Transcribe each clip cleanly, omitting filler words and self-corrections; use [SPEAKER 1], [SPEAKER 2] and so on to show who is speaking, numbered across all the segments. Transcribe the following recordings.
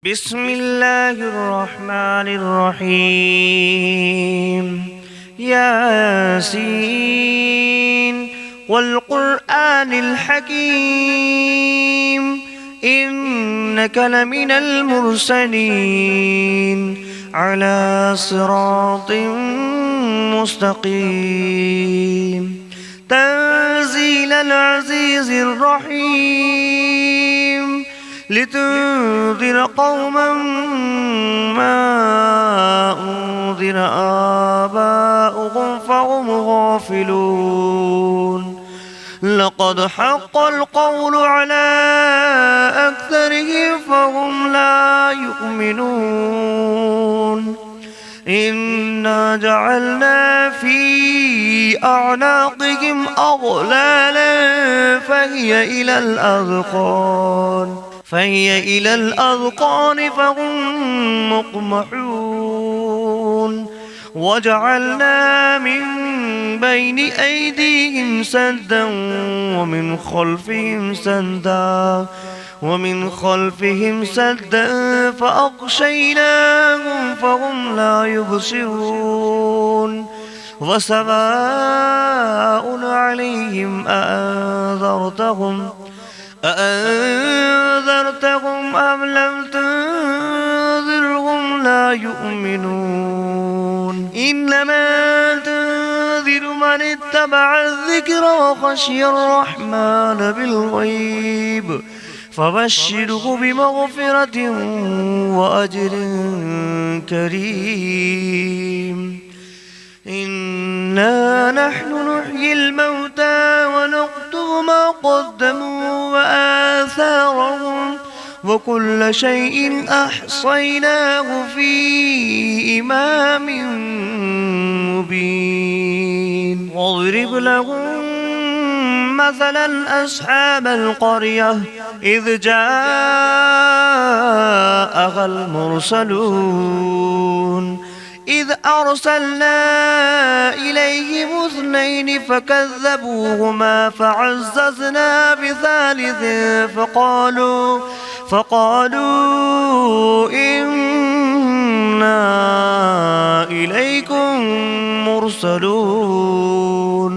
[SPEAKER 1] بسم الله الرحمن الرحيم. ياسين والقرآن الحكيم إنك لمن المرسلين على صراط مستقيم تنزيل العزيز الرحيم لتنذر قوما ما أنذر آباؤهم فهم غافلون. لقد حق القول على أكثرهم فهم لا يؤمنون. إنا جعلنا في أعناقهم أغلالا فهي إلى الأذقان فهم مقمحون. وجعلنا من بين أيديهم سدا ومن خلفهم سدا فأغشيناهم فهم لا يبصرون. وسواء عليهم أأنذرتهم أم لم تنذرهم لا يؤمنون. إنما تنذر من اتبع الذكر وخشي الرحمن بالغيب فبشره بمغفرة وأجر كريم. إنا نحن نحيي الموتى ونكتب ما قدموا وآثارهم وكل شيء أحصيناه في إمام مبين. واضرب لهم مثلا أصحاب القرية إذ جاءها المرسلون إذ أرسلنا إليهم 2 فكذبوهما فعززنا بثالث فقالوا إنا إليكم مرسلون.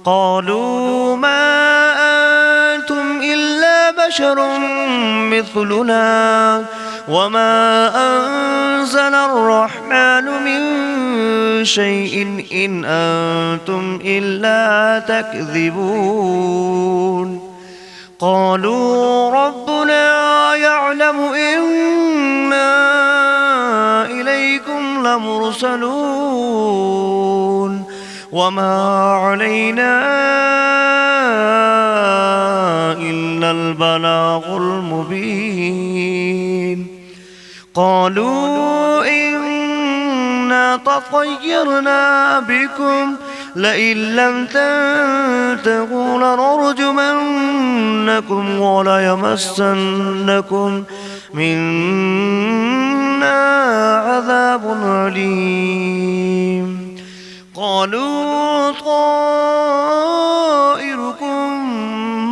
[SPEAKER 1] قالوا ما أنتم إلا بشر مثلنا وما أنزل الرحمن من شيء إن أنتم إلا تكذبون. قالوا ربنا يعلم إنا إليكم لمرسلون وما علينا إلا البلاغ المبين. قالوا إنا تطيرنا بكم لئن لم تنتهوا لنرجمنكم وليمسنكم منا عذاب أليم. قالوا طائركم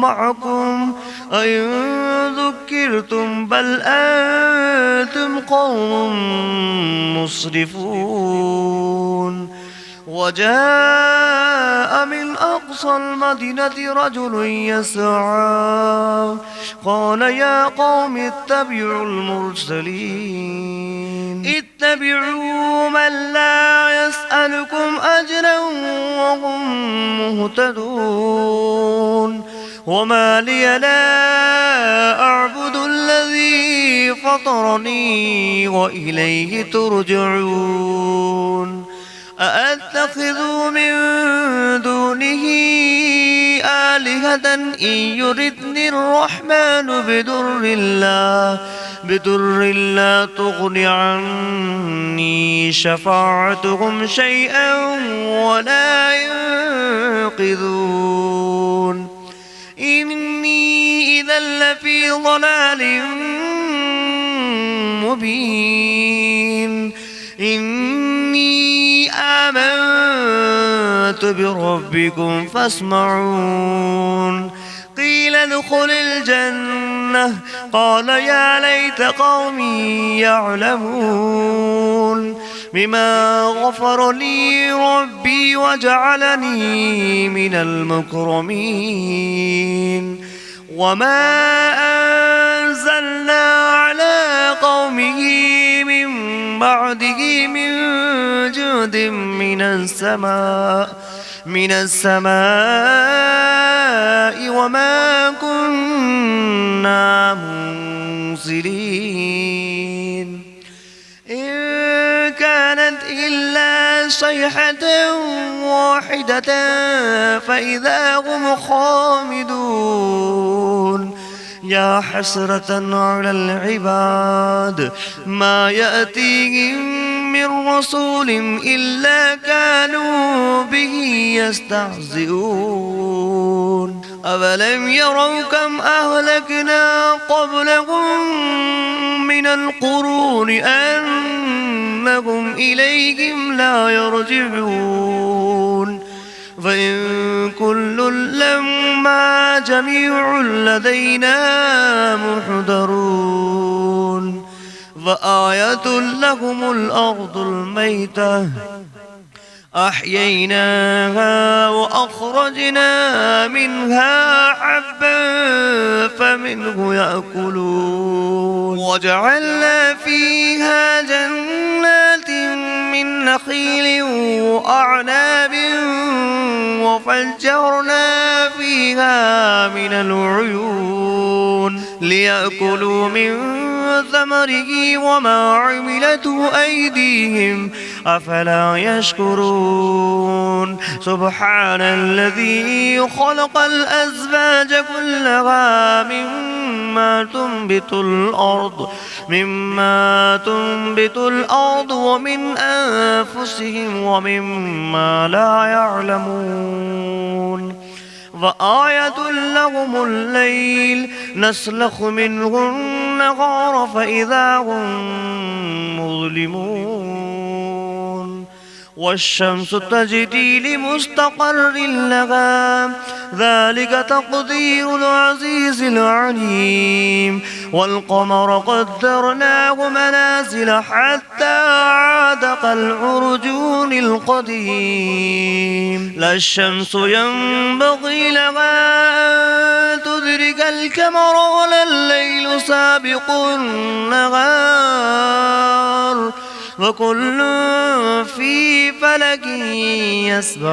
[SPEAKER 1] معكم أئن ذكرتم بل أنتم قوم مسرفون. وجاء من أقصى المدينة رجل يسعى قال يا قوم اتبعوا المرسلين اتبعوا من لا يسألكم أجرا وهم مهتدون. وما لي لا أعبد الذي فطرني وإليه ترجعون. أأتخذ من دونه آلهة إن يردني الرحمن بدر لا تغن عني شفاعتهم شيئا ولا ينقذون. إني إذا لفي ضلال مبين. إني آمنت بربكم فاسمعون. قيل ادخل الجنة الجنة قال يا ليت قومي يعلمون بما غفر لي ربي وجعلني من المكرمين وما أنزلنا على قومه من بعده من جود من السماء وما كنا منزلين إن كانت إلا صيحة واحدة فإذا هم خامدون يا حسرة على العباد ما يأتيهم من رسول إلا كانوا به يستهزئون أولم يروا كم أهلكنا قبلهم من القرون أنهم إليهم لا يرجعون فإن كل لما جميع لدينا محضرون فآية لهم الأرض الميتة أحييناها وأخرجنا منها حبا فمنه يأكلون وجعلنا فيها جنات من نخيل وأعناب وفجرنا فيها من العيون ليأكلوا من ثمره وما عملته أيديهم أفلا يشكرون سبحان الذي خلق الأزواج كلها مما تنبت الأرض ومن أنفسهم ومما لا يعلمون وآية لهم الليل نسلخ منه النهار فإذا هم مظلمون والشمس تجري لمستقر لها ذلك تقدير العزيز العليم والقمر قدرناه منازل حتى عاد كالعرجون القديم لا الشمس ينبغي لها أن تدرك القمر ولا الليل سابق النهار وكل في فلك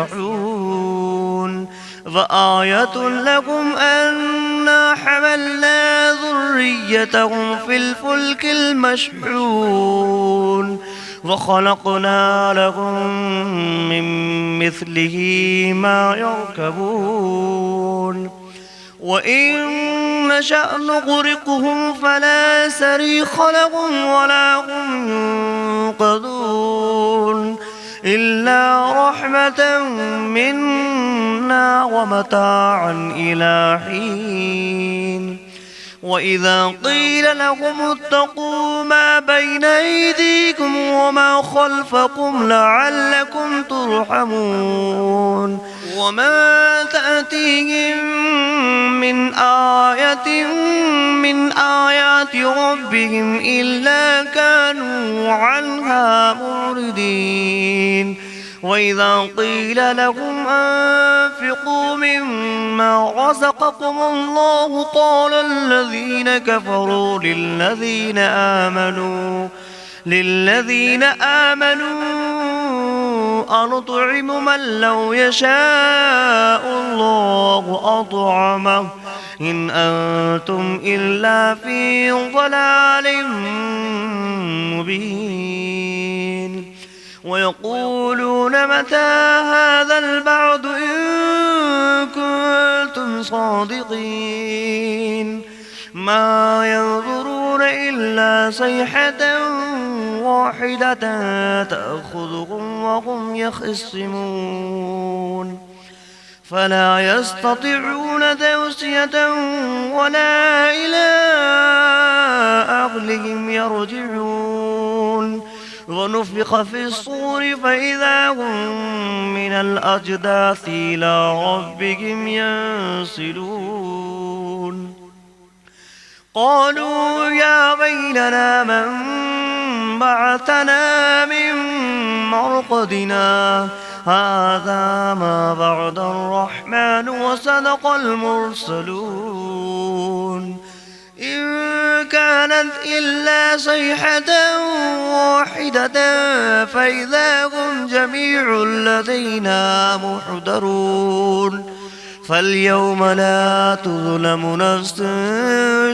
[SPEAKER 1] يسبحون فآية لكم أنا حملنا ذريتهم في الفلك المشحون وخلقنا لهم من مثله ما يركبون وإن نشأ نغرقهم فلا صريخ لهم ولا هم ينقذون إلا رحمة منا ومتاعا إلى حين وإذا قيل لهم اتقوا ما بين أيديكم وما خلفكم لعلكم ترحمون وما تأتيهم من آية من آيات ربهم إلا كانوا عنها معرضين وإذا قيل لهم أنفقوا مما رزقكم الله قال الذين كفروا للذين آمنوا أنطعم من لو يشاء الله أطعمه إن أنتم إلا في ضلال مبين ويقولون متى هذا البعد إن كنتم صادقين ما ينظرون إلا صيحة واحدة تأخذهم وهم يخصمون فلا يستطيعون توصية ولا إلى أهلهم يرجعون ونفخ في الصور فإذا هم من الأجداث إلى ربهم ينسلون قالوا يا ويلنا من بعثنا من مرقدنا هذا ما بعد الرحمن وصدق المرسلون إن كانت إلا صيحة واحدة فإذا هم جميع لدينا محضرون فاليوم لا تظلم نفس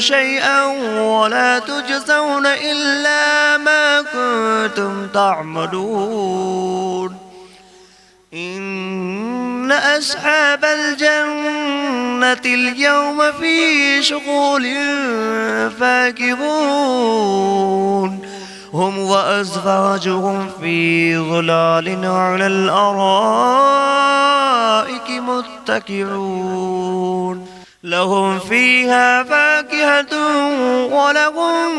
[SPEAKER 1] شيئا ولا تجزون إلا ما كنتم تعملون إن أصحاب الجنة اليوم في شغل فاكهون هم وأزواجهم في ظلال على الأرائك متكئون لهم فيها فاكهة ولهم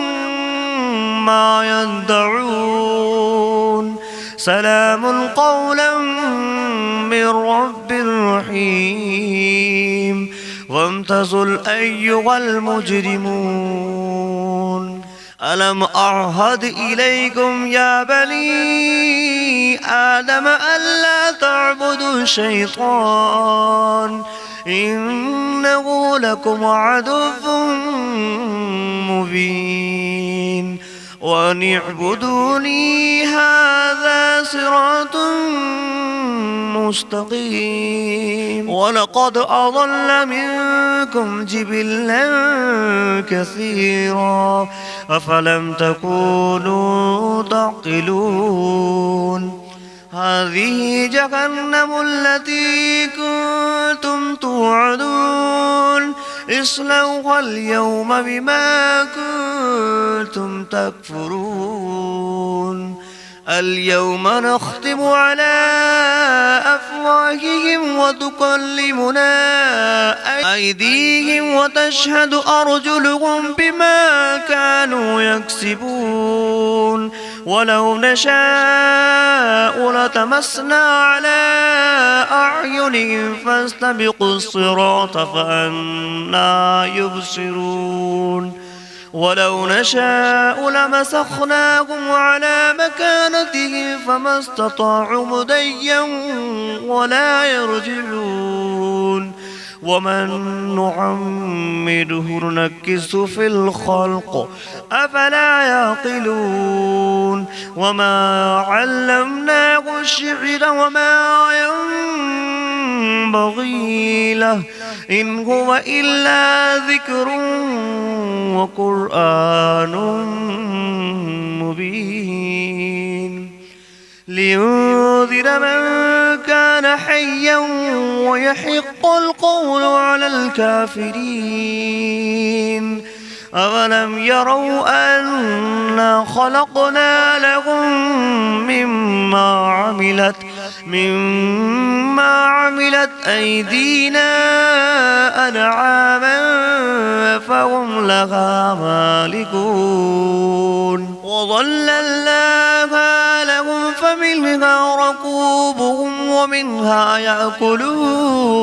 [SPEAKER 1] ما يدعون سلام قولا من رب رحيم وامتازوا أيها المجرمون ألم أعهد إليكم يا بني آدم ألا تعبدوا الشيطان إنه لكم عدو مبين وأن اعبدوني هذا صراط مستقيم ولقد أضل منكم جبلا كثيرا أفلم تكونوا تعقلون هذه جهنم التي كنتم توعدون اصلوها اليوم بما كنتم تكفرون اليوم نختم على أفواههم وتكلمنا أيديهم وتشهد أرجلهم بما كانوا يكسبون ولو نشاء لتمسنا على أعينهم فاستبقوا الصراط فأنى يبصرون ولو نشاء لمسخناهم على مكانتهم فما استطاعوا مضيا ولا يرجعون ومن نعمره ننكس في الخلق أفلا يعقلون وما علمناه الشعر وما ينبغي له إن هو إلا ذكر وقرآن مبين لينذر من كان حيا ويحق القول على الكافرين أولم يروا أنا خلقنا لهم مما عملت أيدينا أنعاما فهم لها مالكون وظللناها لهم فمنها ركوبهم ومنها يأكلون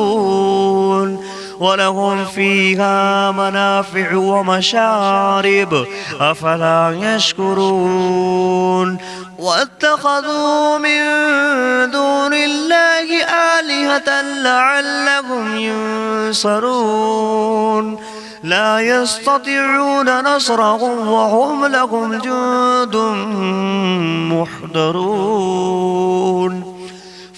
[SPEAKER 1] ولهم فيها منافع ومشارب أفلا يشكرون واتخذوا من دون الله آلهة لعلهم ينصرون لا يستطيعون نصرهم وهم لهم جند محضرون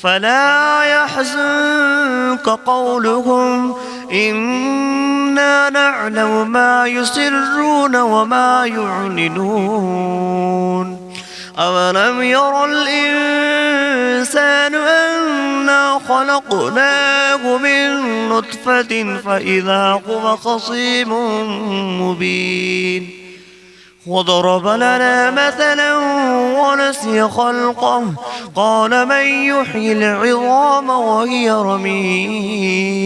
[SPEAKER 1] فلا يحزنك قولهم إنا نعلم ما يسرون وما يعلنون أولم ير الإنسان أنا خلقناه من نطفة فإذا هو خصيم مبين وضرب لنا مثلا ونسي خلقه قال من يحيي العظام وهي رميم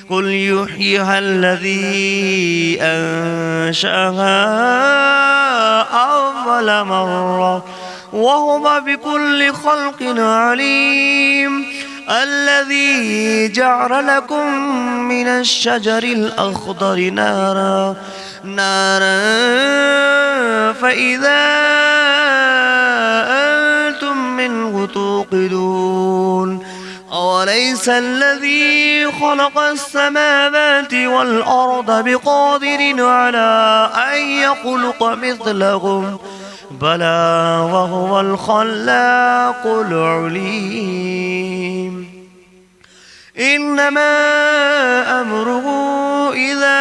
[SPEAKER 1] قل يحييها الذي أنشأها أول مرة وهو بكل خلق عليم الذي جعل لكم من الشجر الأخضر نارا نارا فإذا أنتم منه توقدون أوليس الذي خلق السماوات والأرض بقادر على أن يخلق مثلهم بلى وهو الخلاق العليم إنما أمره إذا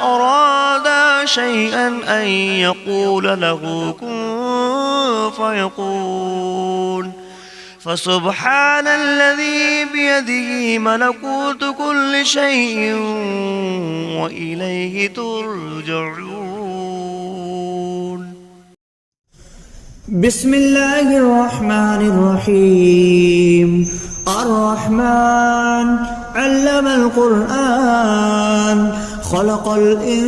[SPEAKER 1] أراد شيئا أن يقول له كن فيكون فسبحان الذي بيده ملكوت كل شيء وإليه ترجعون.
[SPEAKER 2] بسم الله الرحمن الرحيم. الرحمن علم القرآن خلق الإنسان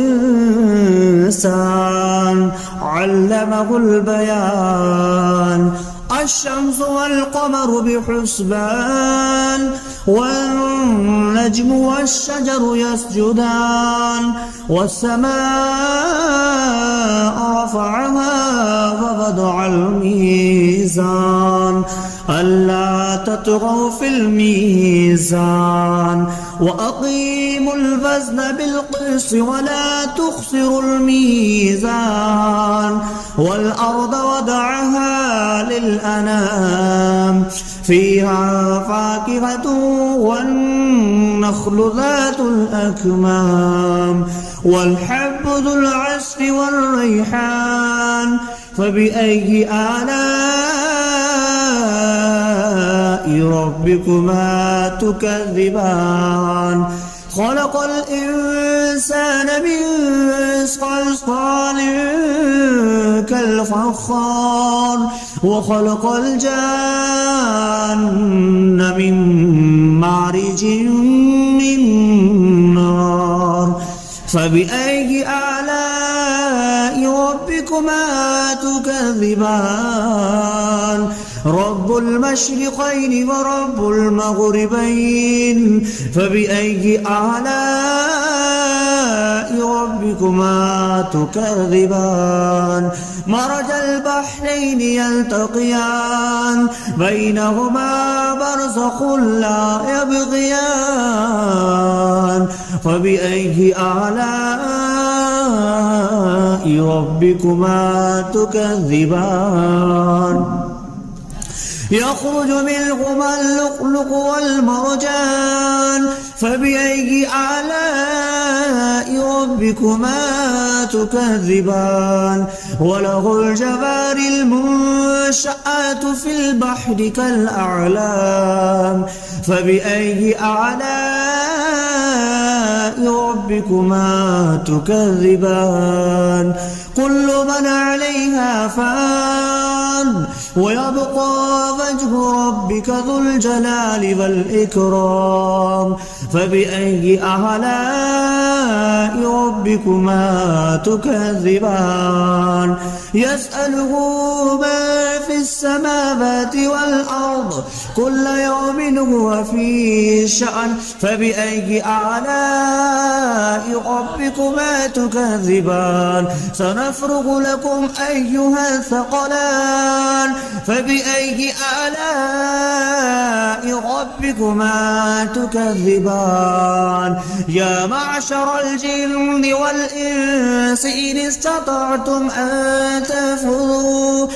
[SPEAKER 2] علمه البيان الشمس والقمر بحسبان والنجم والشجر يسجدان والسماء رفعها ووضع الميزان ألا تطغوا في الميزان وأقيموا الوزن بالقسط ولا تخسروا الميزان والأرض وضعها للأنام فيها فاكهة والنخل ذات الأكمام والحب ذو العصف والريحان فبأي آلاء ربكما تكذبان خلق الإنسان من صلصال كالفخار وخلق الجان من مارج من نار فبأي آلاء ربكما تكذبان رب المشرقين ورب المغربين فبأي آلاء ربكما تكذبان مرج البحرين يلتقيان بينهما برزخ لا يبغيان فبأي آلاء ربكما تكذبان يخرج منهما اللؤلؤ والمرجان فبأي آلاء ربكما تكذبان وله الجوار المنشآت في البحر كالأعلام فبأي آلاء ربكما تكذبان كل من عليها فان ويبقى وجه ربك ذو الجلال والإكرام فبأي آلاء ربكما تكذبان يسأله ما في السماوات والأرض كل يوم هو في شأن فبأي آلاء ربكما تكذبان سنفرغ لكم أيها الثقلان فبأي آلاء ربكما تكذبان يا معشر الجن والإنس إن استطعتم أن تنفذوا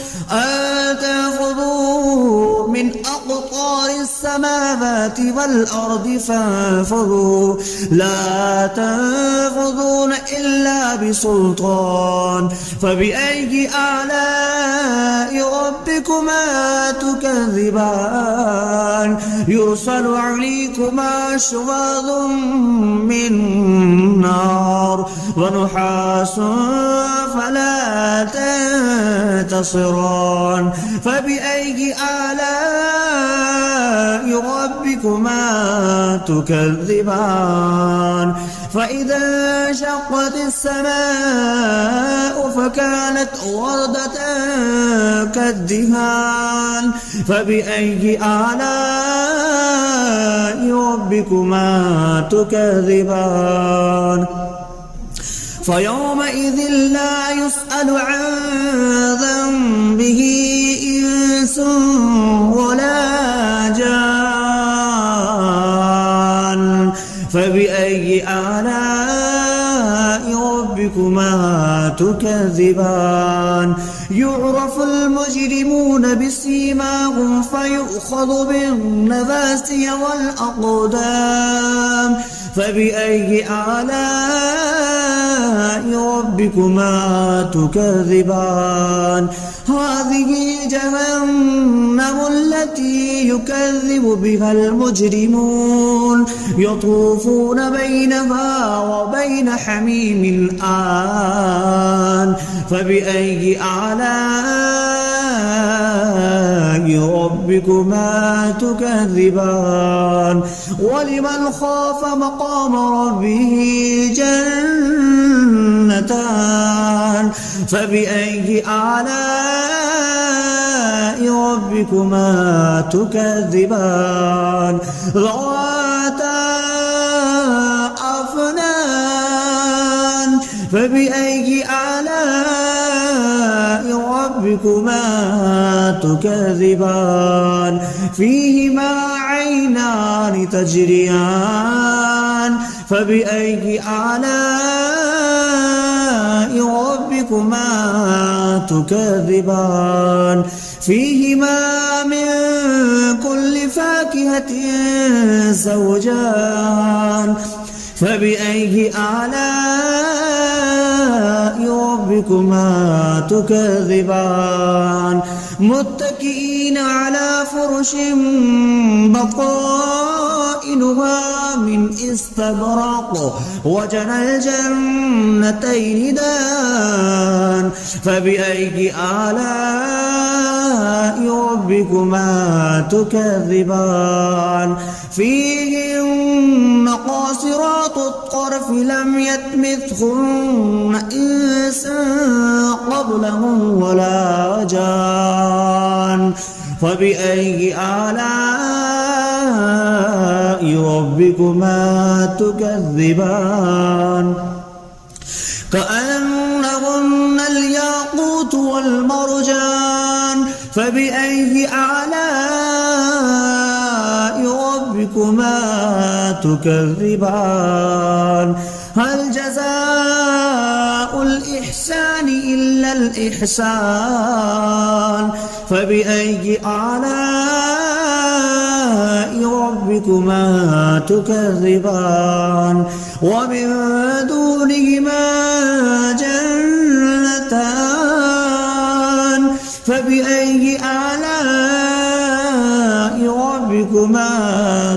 [SPEAKER 2] من أقطار السماوات والأرض فانفذوا لا تنفذون إلا بسلطان فبأي آلاء ربكما تكذبان يرسل عليكما شواظ من نار ونحاس فلا تنتصران فبأي آلاء ربكما تكذبان فإذا انشقت السماء فكانت وردة كالدهان فبأي آلاء ربكما تكذبان فيومئذ لا يسأل عن ذنبه إنس ولا جان فبأي آلاء ربكما تكذبان يعرف المجرمون بسيماهم فيؤخذ بالنواسي والأقدام فبأي آلاء ربكما تكذبان هذه جهنم التي يكذب بها المجرمون يطوفون بينها وبين حميم آن فبأي آلاء ربكما تكذبان ولمن خاف مقام ربه جنتان فبأي آلاء ربكما تكذبان ذواتا أفنان فبأي آلاء ربكما تكذبان فيهما عينان تجريان فبأي آلاء ربكما تكذبان فيهما من كل فاكهة زوجان فبأي آلاء ربكما تكذبان متكئين على فرش بطائنها من استبرق وجنى الجنتين دان فبأي آلاء ربكما تكذبان فيهن قاصرات الطرف لم يطمثهن إنس قبلهم ولا جان فبأي آلاء ربكما تكذبان كأنهن الياقوت والمرجان فبأي آلاء ربكما تكذبان هل جزاء الإحسان إلا الإحسان فبأي آلاء ربكما تكذبان ومن دونهما جنتان فبأي آلاء ربكما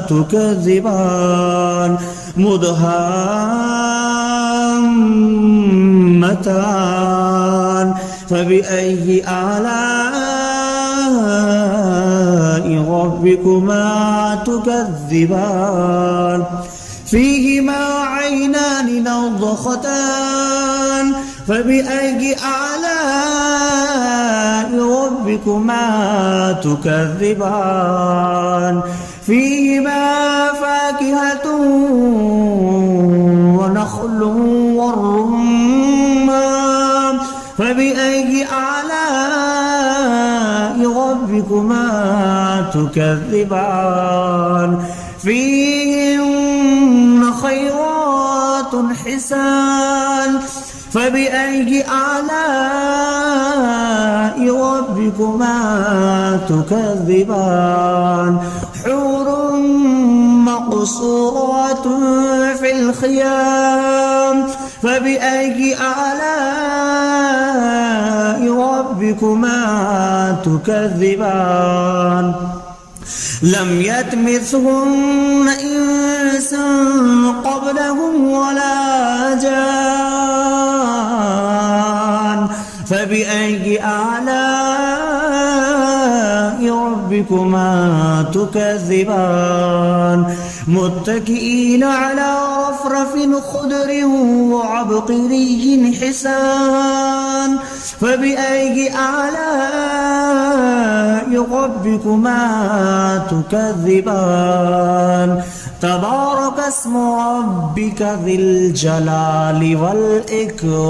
[SPEAKER 2] تكذبان مدهامتان فبأي آلاء ربكما تكذبان فيهما عينان نضختان فبأي آلاء ربكما تكذبان فيهما فاكهة ونخل والرمان فبأي آلاء ربكما تكذبان فيهن خيرات حسان فبأي آلاء ربكما تكذبان حور مقصورات في الخيام فبأي آلاء ربكما تكذبان لم يطمثهن إنس قبلهم ولا جان فبأي آلاء ربكما تكذبان متكئين على رفرف خضر وعبقري حسان فبأي آلاء ربكما تكذبان تبارك اسم ربك ذي الجلال والإكرام.